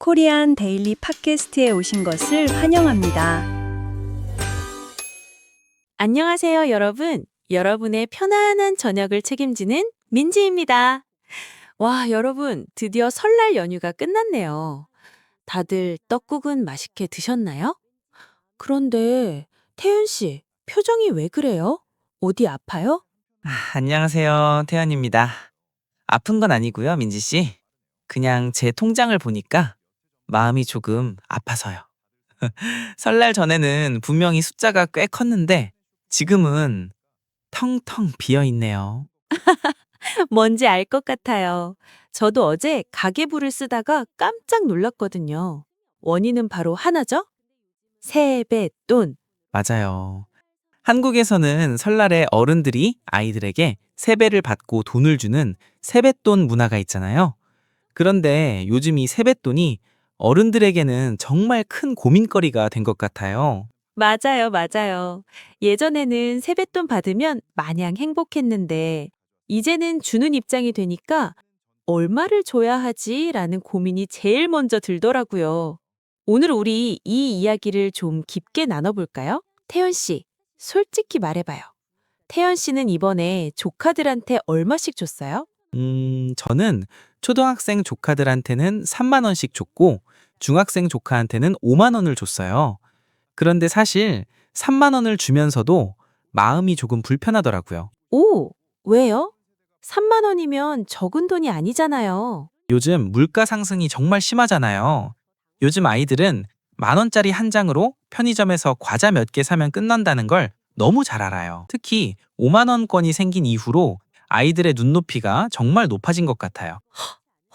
코리안 데일리 팟캐스트에 오신 것을 환영합니다. 안녕하세요, 여러분. 여러분의 편안한 저녁을 책임지는 민지입니다. 와, 여러분, 드디어 설날 연휴가 끝났네요. 다들 떡국은 맛있게 드셨나요? 그런데 태윤 씨, 표정이 왜 그래요? 어디 아파요? 안녕하세요. 태연입니다. 아픈 건 아니고요, 민지 씨. 그냥 제 통장을 보니까 마음이 조금 아파서요. 설날 전에는 분명히 숫자가 꽤 컸는데 지금은 텅텅 비어 있네요. 뭔지 알 것 같아요. 저도 어제 가계부를 쓰다가 깜짝 놀랐거든요. 원인은 바로 하나죠? 세뱃돈. 맞아요. 한국에서는 설날에 어른들이 아이들에게 세배를 받고 돈을 주는 세뱃돈 문화가 있잖아요. 그런데 요즘 이 세뱃돈이 어른들에게는 정말 큰 고민거리가 된 것 같아요. 맞아요, 맞아요. 예전에는 세뱃돈 받으면 마냥 행복했는데, 이제는 주는 입장이 되니까 얼마를 줘야 하지? 라는 고민이 제일 먼저 들더라고요. 오늘 우리 이 이야기를 좀 깊게 나눠볼까요? 태연 씨, 솔직히 말해봐요. 태연 씨는 이번에 조카들한테 얼마씩 줬어요? 저는 초등학생 조카들한테는 3만 원씩 줬고 중학생 조카한테는 5만 원을 줬어요. 그런데 사실 3만 원을 주면서도 마음이 조금 불편하더라고요. 오, 왜요? 3만 원이면 적은 돈이 아니잖아요. 요즘 물가 상승이 정말 심하잖아요. 요즘 아이들은 만 원짜리 한 장으로 편의점에서 과자 몇 개 사면 끝난다는 걸 너무 잘 알아요. 특히 5만 원권이 생긴 이후로 아이들의 눈높이가 정말 높아진 것 같아요.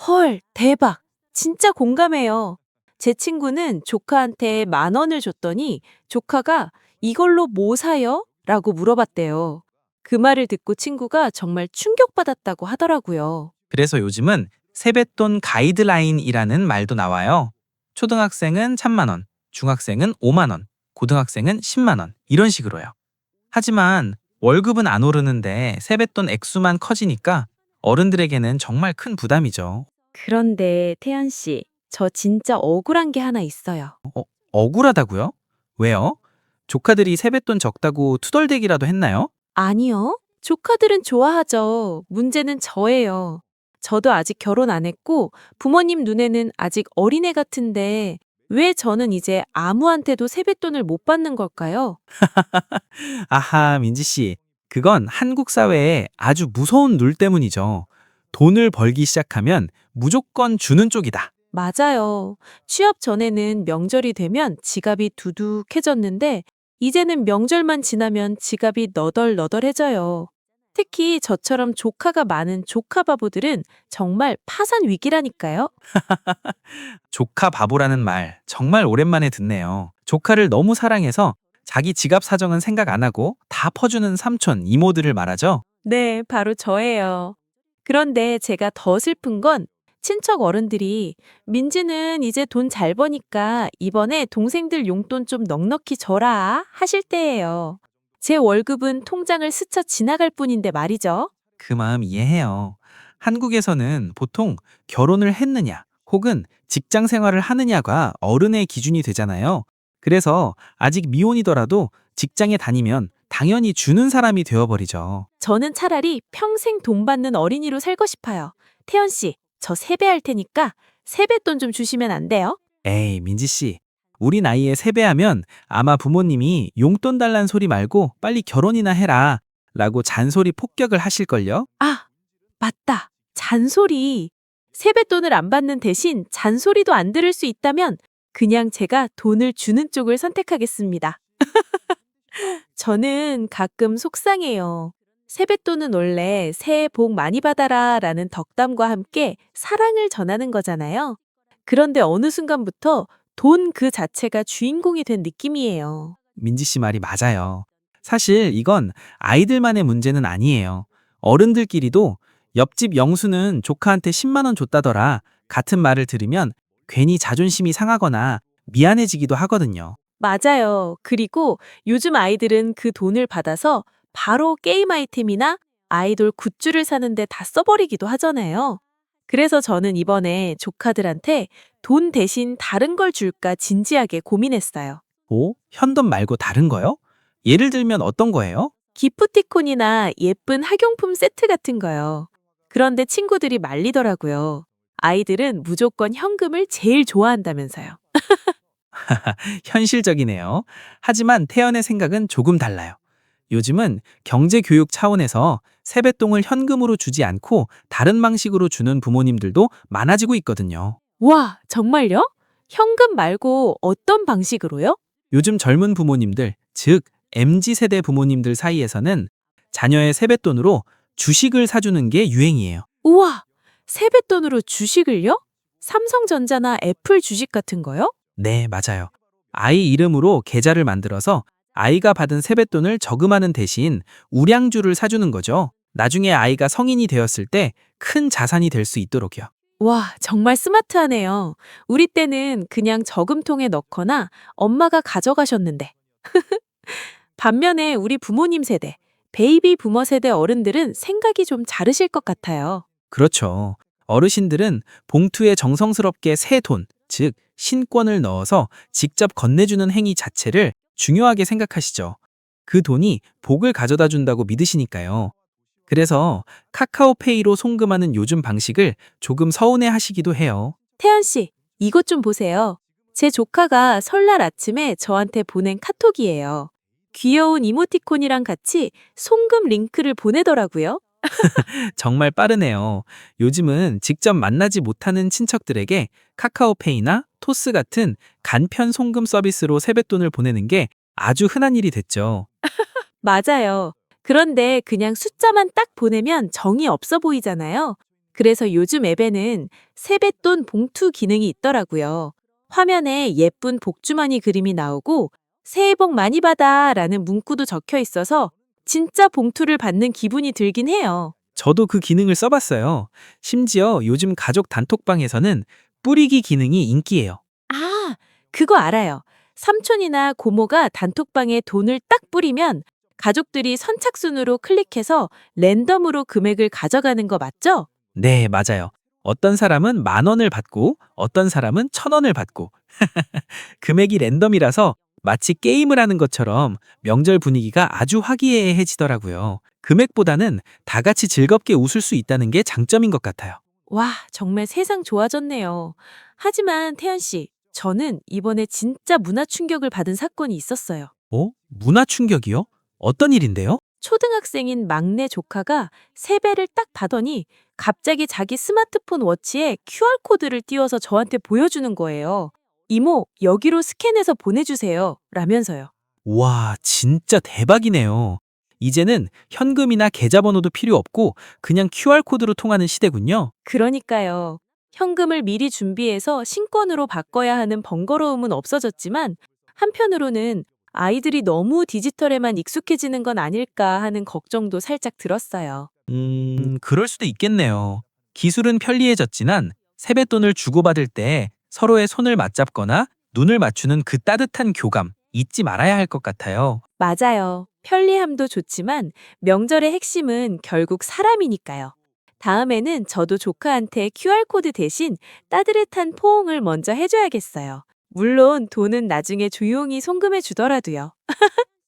헐, 대박. 진짜 공감해요. 제 친구는 조카한테 만 원을 줬더니 조카가 이걸로 뭐 사요? 라고 물어봤대요. 그 말을 듣고 친구가 정말 충격받았다고 하더라고요. 그래서 요즘은 세뱃돈 가이드라인이라는 말도 나와요. 초등학생은 3만 원, 중학생은 5만 원, 고등학생은 10만 원 이런 식으로요. 하지만 월급은 안 오르는데 세뱃돈 액수만 커지니까 어른들에게는 정말 큰 부담이죠. 그런데 태연 씨, 저 진짜 억울한 게 하나 있어요. 억울하다고요? 왜요? 조카들이 세뱃돈 적다고 투덜대기라도 했나요? 아니요. 조카들은 좋아하죠. 문제는 저예요. 저도 아직 결혼 안 했고 부모님 눈에는 아직 어린애 같은데 왜 저는 이제 아무한테도 세뱃돈을 못 받는 걸까요? 아하, 민지 씨. 그건 한국 사회의 아주 무서운 룰 때문이죠. 돈을 벌기 시작하면 무조건 주는 쪽이다. 맞아요. 취업 전에는 명절이 되면 지갑이 두둑해졌는데 이제는 명절만 지나면 지갑이 너덜너덜해져요. 특히 저처럼 조카가 많은 조카 바보들은 정말 파산 위기라니까요. 조카 바보라는 말 정말 오랜만에 듣네요. 조카를 너무 사랑해서 자기 지갑 사정은 생각 안 하고 다 퍼주는 삼촌, 이모들을 말하죠. 네, 바로 저예요. 그런데 제가 더 슬픈 건 친척 어른들이 민지는 이제 돈 잘 버니까 이번에 동생들 용돈 좀 넉넉히 줘라 하실 때예요. 제 월급은 통장을 스쳐 지나갈 뿐인데 말이죠. 그 마음 이해해요. 한국에서는 보통 결혼을 했느냐 혹은 직장 생활을 하느냐가 어른의 기준이 되잖아요. 그래서 아직 미혼이더라도 직장에 다니면 당연히 주는 사람이 되어버리죠. 저는 차라리 평생 돈 받는 어린이로 살고 싶어요. 태연 씨, 저 세배할 테니까 세뱃돈 좀 주시면 안 돼요? 에이, 민지 씨. 우리 나이에 세배하면 아마 부모님이 용돈 달란 소리 말고 빨리 결혼이나 해라 라고 잔소리 폭격을 하실걸요? 아, 맞다. 잔소리. 세뱃돈을 안 받는 대신 잔소리도 안 들을 수 있다면 그냥 제가 돈을 주는 쪽을 선택하겠습니다. 저는 가끔 속상해요. 세뱃돈은 원래 새해 복 많이 받아라 라는 덕담과 함께 사랑을 전하는 거잖아요. 그런데 어느 순간부터 돈 그 자체가 주인공이 된 느낌이에요. 민지 씨 말이 맞아요. 사실 이건 아이들만의 문제는 아니에요. 어른들끼리도 옆집 영수는 조카한테 10만 원 줬다더라 같은 말을 들으면 괜히 자존심이 상하거나 미안해지기도 하거든요. 맞아요. 그리고 요즘 아이들은 그 돈을 받아서 바로 게임 아이템이나 아이돌 굿즈를 사는데 다 써버리기도 하잖아요. 그래서 저는 이번에 조카들한테 돈 대신 다른 걸 줄까 진지하게 고민했어요. 오, 현돈 말고 다른 거요? 예를 들면 어떤 거예요? 기프티콘이나 예쁜 학용품 세트 같은 거요. 그런데 친구들이 말리더라고요. 아이들은 무조건 현금을 제일 좋아한다면서요. 현실적이네요. 하지만 태연의 생각은 조금 달라요. 요즘은 경제교육 차원에서 세뱃돈을 현금으로 주지 않고 다른 방식으로 주는 부모님들도 많아지고 있거든요. 와, 정말요? 현금 말고 어떤 방식으로요? 요즘 젊은 부모님들, 즉 MZ세대 부모님들 사이에서는 자녀의 세뱃돈으로 주식을 사주는 게 유행이에요. 우와, 세뱃돈으로 주식을요? 삼성전자나 애플 주식 같은 거요? 네, 맞아요. 아이 이름으로 계좌를 만들어서 아이가 받은 세뱃돈을 저금하는 대신 우량주를 사주는 거죠. 나중에 아이가 성인이 되었을 때 큰 자산이 될 수 있도록요. 와, 정말 스마트하네요. 우리 때는 그냥 저금통에 넣거나 엄마가 가져가셨는데. 반면에 우리 부모님 세대, 베이비 부머 세대 어른들은 생각이 좀 다르실 것 같아요. 그렇죠. 어르신들은 봉투에 정성스럽게 새 돈, 즉 신권을 넣어서 직접 건네주는 행위 자체를 중요하게 생각하시죠. 그 돈이 복을 가져다 준다고 믿으시니까요. 그래서 카카오페이로 송금하는 요즘 방식을 조금 서운해 하시기도 해요. 태연 씨, 이것 좀 보세요. 제 조카가 설날 아침에 저한테 보낸 카톡이에요. 귀여운 이모티콘이랑 같이 송금 링크를 보내더라고요. 정말 빠르네요. 요즘은 직접 만나지 못하는 친척들에게 카카오페이나 토스 같은 간편 송금 서비스로 세뱃돈을 보내는 게 아주 흔한 일이 됐죠. 맞아요. 그런데 그냥 숫자만 딱 보내면 정이 없어 보이잖아요. 그래서 요즘 앱에는 세뱃돈 봉투 기능이 있더라고요. 화면에 예쁜 복주머니 그림이 나오고 새해 복 많이 받아 라는 문구도 적혀 있어서 진짜 봉투를 받는 기분이 들긴 해요. 저도 그 기능을 써봤어요. 심지어 요즘 가족 단톡방에서는 뿌리기 기능이 인기예요. 아, 그거 알아요. 삼촌이나 고모가 단톡방에 돈을 딱 뿌리면 가족들이 선착순으로 클릭해서 랜덤으로 금액을 가져가는 거 맞죠? 네, 맞아요. 어떤 사람은 10,000원을 받고 어떤 사람은 1,000원을 받고 금액이 랜덤이라서 마치 게임을 하는 것처럼 명절 분위기가 아주 화기애애해지더라고요. 금액보다는 다 같이 즐겁게 웃을 수 있다는 게 장점인 것 같아요. 와, 정말 세상 좋아졌네요. 하지만 태연 씨, 저는 이번에 진짜 문화 충격을 받은 사건이 있었어요. 문화 충격이요? 어떤 일인데요? 초등학생인 막내 조카가 세배를 딱 받더니 갑자기 자기 스마트폰 워치에 QR코드를 띄워서 저한테 보여주는 거예요. 이모, 여기로 스캔해서 보내주세요. 라면서요. 와, 진짜 대박이네요. 이제는 현금이나 계좌번호도 필요 없고 그냥 QR코드로 통하는 시대군요. 그러니까요. 현금을 미리 준비해서 신권으로 바꿔야 하는 번거로움은 없어졌지만 한편으로는 아이들이 너무 디지털에만 익숙해지는 건 아닐까 하는 걱정도 살짝 들었어요. 그럴 수도 있겠네요. 기술은 편리해졌지만 세뱃돈을 주고받을 때 서로의 손을 맞잡거나 눈을 맞추는 그 따뜻한 교감 잊지 말아야 할 것 같아요. 맞아요. 편리함도 좋지만 명절의 핵심은 결국 사람이니까요. 다음에는 저도 조카한테 QR코드 대신 따뜻한 포옹을 먼저 해줘야겠어요. 물론 돈은 나중에 조용히 송금해 주더라도요.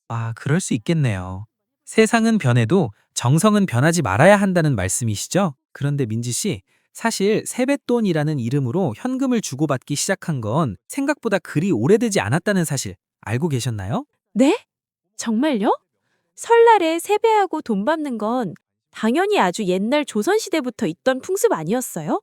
아, 그럴 수 있겠네요. 세상은 변해도 정성은 변하지 말아야 한다는 말씀이시죠? 그런데 민지 씨, 사실 세뱃돈이라는 이름으로 현금을 주고받기 시작한 건 생각보다 그리 오래되지 않았다는 사실 알고 계셨나요? 네? 정말요? 설날에 세배하고 돈 받는 건 당연히 아주 옛날 조선시대부터 있던 풍습 아니었어요?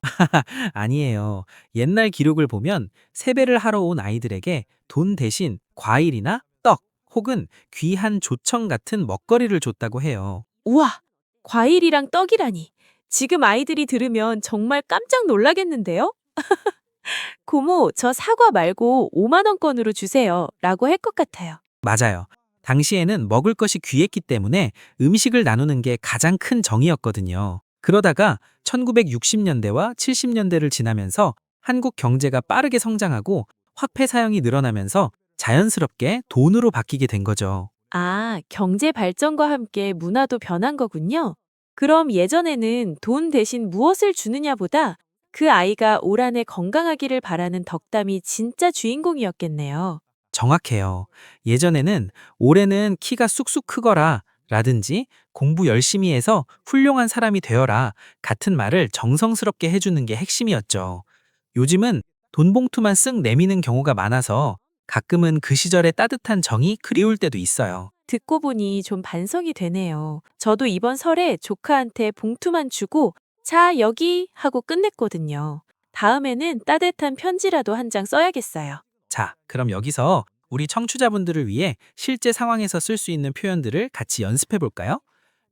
아니에요. 옛날 기록을 보면 세배를 하러 온 아이들에게 돈 대신 과일이나 떡 혹은 귀한 조청 같은 먹거리를 줬다고 해요. 우와, 과일이랑 떡이라니. 지금 아이들이 들으면 정말 깜짝 놀라겠는데요? 고모, 저 사과 말고 5만 원권으로 주세요. 라고 할 것 같아요. 맞아요. 당시에는 먹을 것이 귀했기 때문에 음식을 나누는 게 가장 큰 정이었거든요. 그러다가 1960년대와 70년대를 지나면서 한국 경제가 빠르게 성장하고 화폐 사용이 늘어나면서 자연스럽게 돈으로 바뀌게 된 거죠. 아, 경제 발전과 함께 문화도 변한 거군요. 그럼 예전에는 돈 대신 무엇을 주느냐보다 그 아이가 올 한해 건강하기를 바라는 덕담이 진짜 주인공이었겠네요. 정확해요. 예전에는 올해는 키가 쑥쑥 크거라 라든지 공부 열심히 해서 훌륭한 사람이 되어라 같은 말을 정성스럽게 해주는 게 핵심이었죠. 요즘은 돈 봉투만 쓱 내미는 경우가 많아서 가끔은 그 시절의 따뜻한 정이 그리울 때도 있어요. 듣고 보니 좀 반성이 되네요. 저도 이번 설에 조카한테 봉투만 주고 자, 여기 하고 끝냈거든요. 다음에는 따뜻한 편지라도 한 장 써야겠어요. 자, 그럼 여기서 우리 청취자분들을 위해 실제 상황에서 쓸 수 있는 표현들을 같이 연습해 볼까요?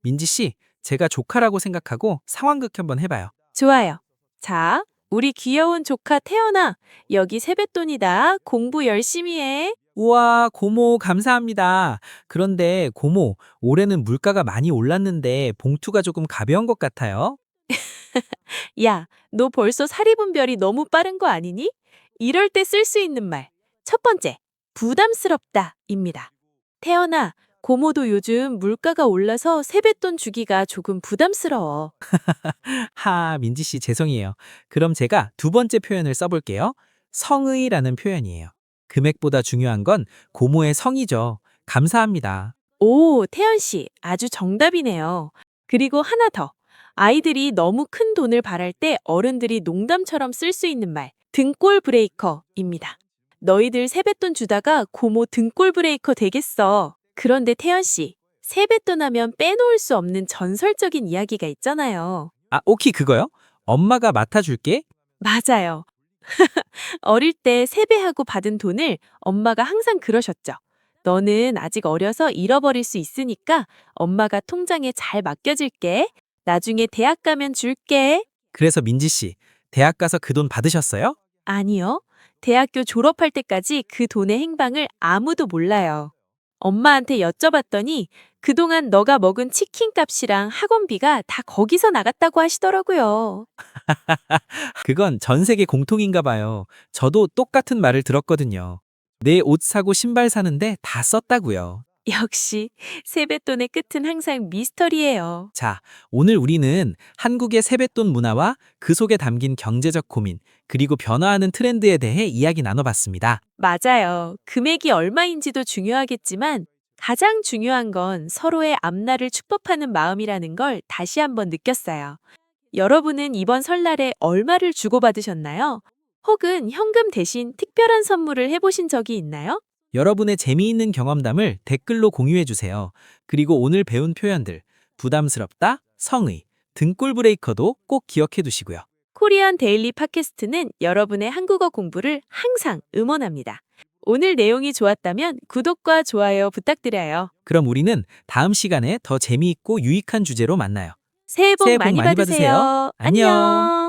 민지 씨, 제가 조카라고 생각하고 상황극 한번 해봐요. 좋아요. 자, 우리 귀여운 조카 태연아, 여기 세뱃돈이다. 공부 열심히 해. 우와, 고모 감사합니다. 그런데 고모, 올해는 물가가 많이 올랐는데 봉투가 조금 가벼운 것 같아요. 야, 너 벌써 사리분별이 너무 빠른 거 아니니? 이럴 때 쓸 수 있는 말. 첫 번째, 부담스럽다 입니다. 태연아, 고모도 요즘 물가가 올라서 세뱃돈 주기가 조금 부담스러워. 민지 씨 죄송해요. 그럼 제가 두 번째 표현을 써볼게요. 성의라는 표현이에요. 금액보다 중요한 건 고모의 성이죠. 감사합니다. 오, 태연 씨, 아주 정답이네요. 그리고 하나 더. 아이들이 너무 큰 돈을 바랄 때 어른들이 농담처럼 쓸 수 있는 말, 등골 브레이커입니다. 너희들 세뱃돈 주다가 고모 등골 브레이커 되겠어. 그런데 태연 씨, 세뱃돈 하면 빼놓을 수 없는 전설적인 이야기가 있잖아요. 오키 그거요? 엄마가 맡아줄게. 맞아요. 어릴 때 세배하고 받은 돈을 엄마가 항상 그러셨죠. 너는 아직 어려서 잃어버릴 수 있으니까 엄마가 통장에 잘 맡겨줄게. 나중에 대학 가면 줄게. 그래서 민지 씨, 대학 가서 그 돈 받으셨어요? 아니요. 대학교 졸업할 때까지 그 돈의 행방을 아무도 몰라요. 엄마한테 여쭤봤더니 그동안 너가 먹은 치킨 값이랑 학원비가 다 거기서 나갔다고 하시더라고요. 그건 전 세계 공통인가 봐요. 저도 똑같은 말을 들었거든요. 내 옷 사고 신발 사는데 다 썼다고요. 역시 세뱃돈의 끝은 항상 미스터리예요. 자, 오늘 우리는 한국의 세뱃돈 문화와 그 속에 담긴 경제적 고민, 그리고 변화하는 트렌드에 대해 이야기 나눠봤습니다. 맞아요. 금액이 얼마인지도 중요하겠지만 가장 중요한 건 서로의 앞날을 축복하는 마음이라는 걸 다시 한번 느꼈어요. 여러분은 이번 설날에 얼마를 주고받으셨나요? 혹은 현금 대신 특별한 선물을 해보신 적이 있나요? 여러분의 재미있는 경험담을 댓글로 공유해주세요. 그리고 오늘 배운 표현들, 부담스럽다, 성의, 등골 브레이커도 꼭 기억해두시고요. 코리안 데일리 팟캐스트는 여러분의 한국어 공부를 항상 응원합니다. 오늘 내용이 좋았다면 구독과 좋아요 부탁드려요. 그럼 우리는 다음 시간에 더 재미있고 유익한 주제로 만나요. 새해 복 새해 복 많이 많이 받으세요. 받으세요. 안녕. 안녕.